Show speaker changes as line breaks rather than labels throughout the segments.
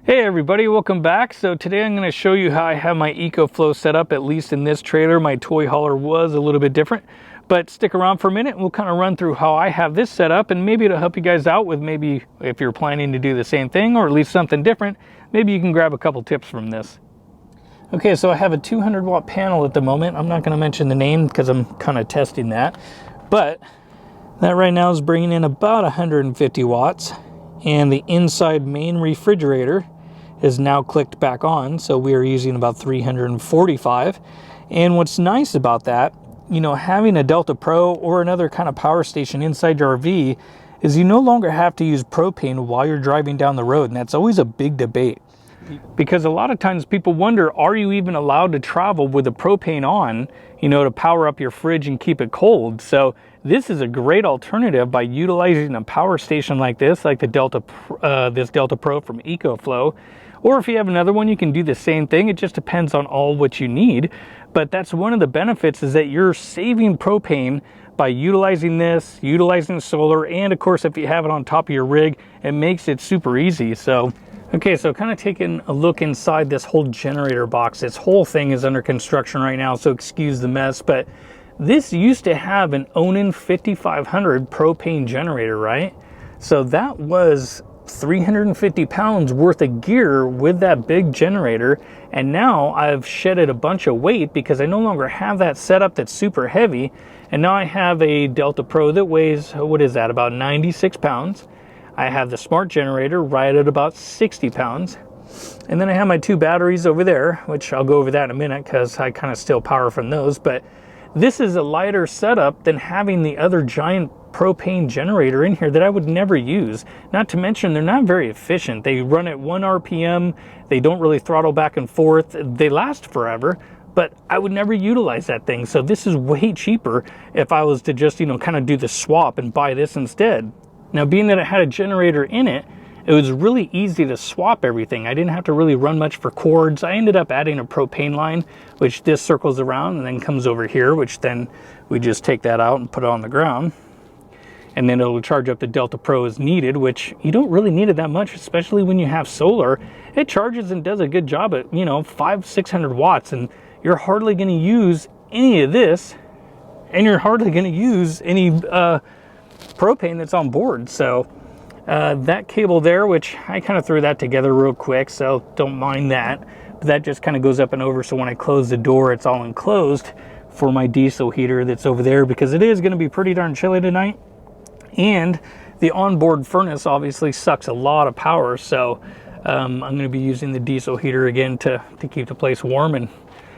Hey everybody, welcome back. So today I'm going to show you how I have my EcoFlow set up, at least in this trailer. My toy hauler was a little bit different, but stick around for a minute and we'll kind of run through how I have this set up, and maybe it'll help you guys out with maybe if you're planning to do the same thing or at least something different, maybe you can grab a couple tips from this. Okay, so I have a 200 watt panel at the moment. I'm not going to mention the name because I'm kind of testing that, but that right now is bringing in about 150 watts, and the inside main refrigerator is now clicked back on, so we are using about 345. And what's nice about that, you know, having a Delta Pro or another kind of power station inside your RV is you no longer have to use propane while you're driving down the road, and that's always a big debate. Because a lot of times people wonder, are you even allowed to travel with the propane on, you know, to power up your fridge and keep it cold? So this is a great alternative by utilizing a power station like this, like the Delta Pro from EcoFlow. Or if you have another one, you can do the same thing. It just depends on what you need. But that's one of the benefits, is that you're saving propane by utilizing this, utilizing solar, and of course, if you have it on top of your rig, it makes it super easy. So, okay, so kind of taking a look inside this whole generator box. This whole thing is under construction right now, so excuse the mess, but this used to have an Onan 5500 propane generator, right? So that was 350 pounds worth of gear with that big generator, and now I've shedded a bunch of weight because I no longer have that setup that's super heavy, and now I have a Delta Pro that weighs, what is that, about 96 pounds. I have the smart generator right at about 60 pounds, and then I have my two batteries over there, which I'll go over that in a minute because I kind of still power from those. But this is a lighter setup than having the other giant propane generator in here that I would never use. Not to mention, they're not very efficient. They run at 1 RPM. They don't really throttle back and forth. They last forever, but I would never utilize that thing. So this is way cheaper if I was to just, you know, kind of do the swap and buy this instead. Now, being that it had a generator in it, it was really easy to swap everything. I didn't have to really run much for cords. I ended up adding a propane line, which this circles around and then comes over here, which then we just take that out and put it on the ground. And then it'll charge up the Delta Pro as needed, which you don't really need it that much, especially when you have solar. It charges and does a good job at, you know, 500-600 watts, and you're hardly going to use any of this, and you're hardly going to use any propane that's on board. So that cable there, which I kind of threw that together real quick, so don't mind that. But that just kind of goes up and over, so when I close the door, it's all enclosed for my diesel heater that's over there, because it is going to be pretty darn chilly tonight. And the onboard furnace obviously sucks a lot of power, so I'm going to be using the diesel heater again to keep the place warm. And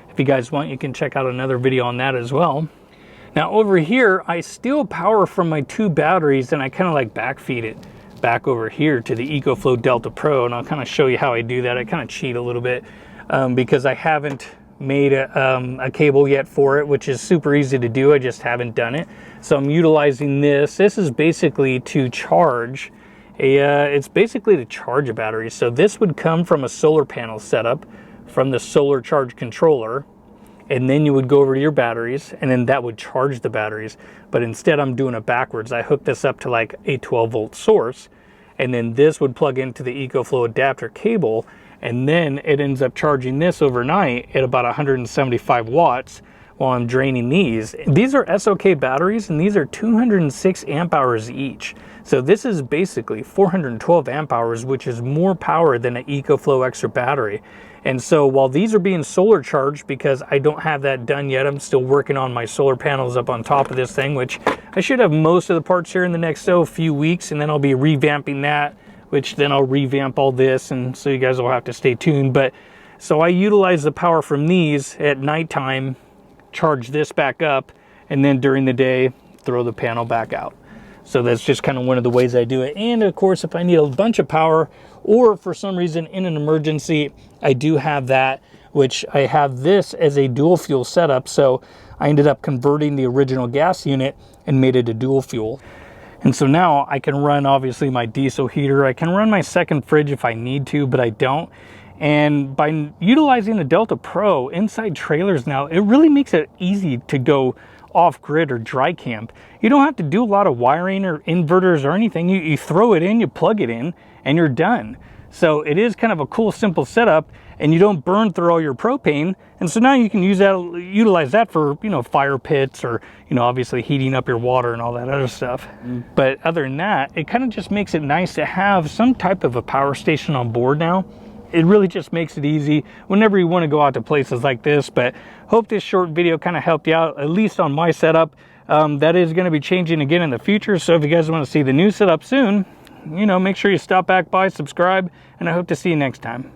if you guys want, you can check out another video on that as well. Now over here, I still power from my two batteries, and I kind of like backfeed it back over here to the EcoFlow Delta Pro, and I'll kind of show you how I do that. I kind of cheat a little bit because I haven't made a cable yet for it, which is super easy to do. I just haven't done it. So I'm utilizing this. This is basically to charge it's basically to charge a battery. So this would come from a solar panel setup from the solar charge controller, and then you would go over to your batteries, and then that would charge the batteries. But instead I'm doing it backwards. I hook this up to like a 12 volt source, and then this would plug into the EcoFlow adapter cable, and then it ends up charging this overnight at about 175 watts while I'm draining these. These are SOK batteries, and these are 206 amp hours each. So this is basically 412 amp hours, which is more power than an EcoFlow extra battery. And so while these are being solar charged, because I don't have that done yet, I'm still working on my solar panels up on top of this thing, which I should have most of the parts here in the next few weeks, and then I'll be revamping that, which then I'll revamp all this, and so you guys will have to stay tuned. But so I utilize the power from these at nighttime, charge this back up, and then during the day throw the panel back out. So that's just kind of one of the ways I do it. And of course, if I need a bunch of power, or for some reason in an emergency, I do have that, which I have this as a dual fuel setup. So I ended up converting the original gas unit and made it a dual fuel. And so now I can run obviously my diesel heater. I can run my second fridge if I need to, but I don't. And by utilizing the Delta Pro inside trailers now, it really makes it easy to go off-grid or dry camp. You don't have to do a lot of wiring or inverters or anything. You throw it in, you plug it in, and you're done. So it is kind of a cool, simple setup, and you don't burn through all your propane. And so now you can utilize that for, you know, fire pits, or, you know, obviously heating up your water and all that other stuff. But other than that, it kind of just makes it nice to have some type of a power station on board now. It really just makes it easy whenever you want to go out to places like this. But hope this short video kind of helped you out, at least on my setup. That is going to be changing again in the future. So if you guys want to see the new setup soon, you know, make sure you stop back by, subscribe, and I hope to see you next time.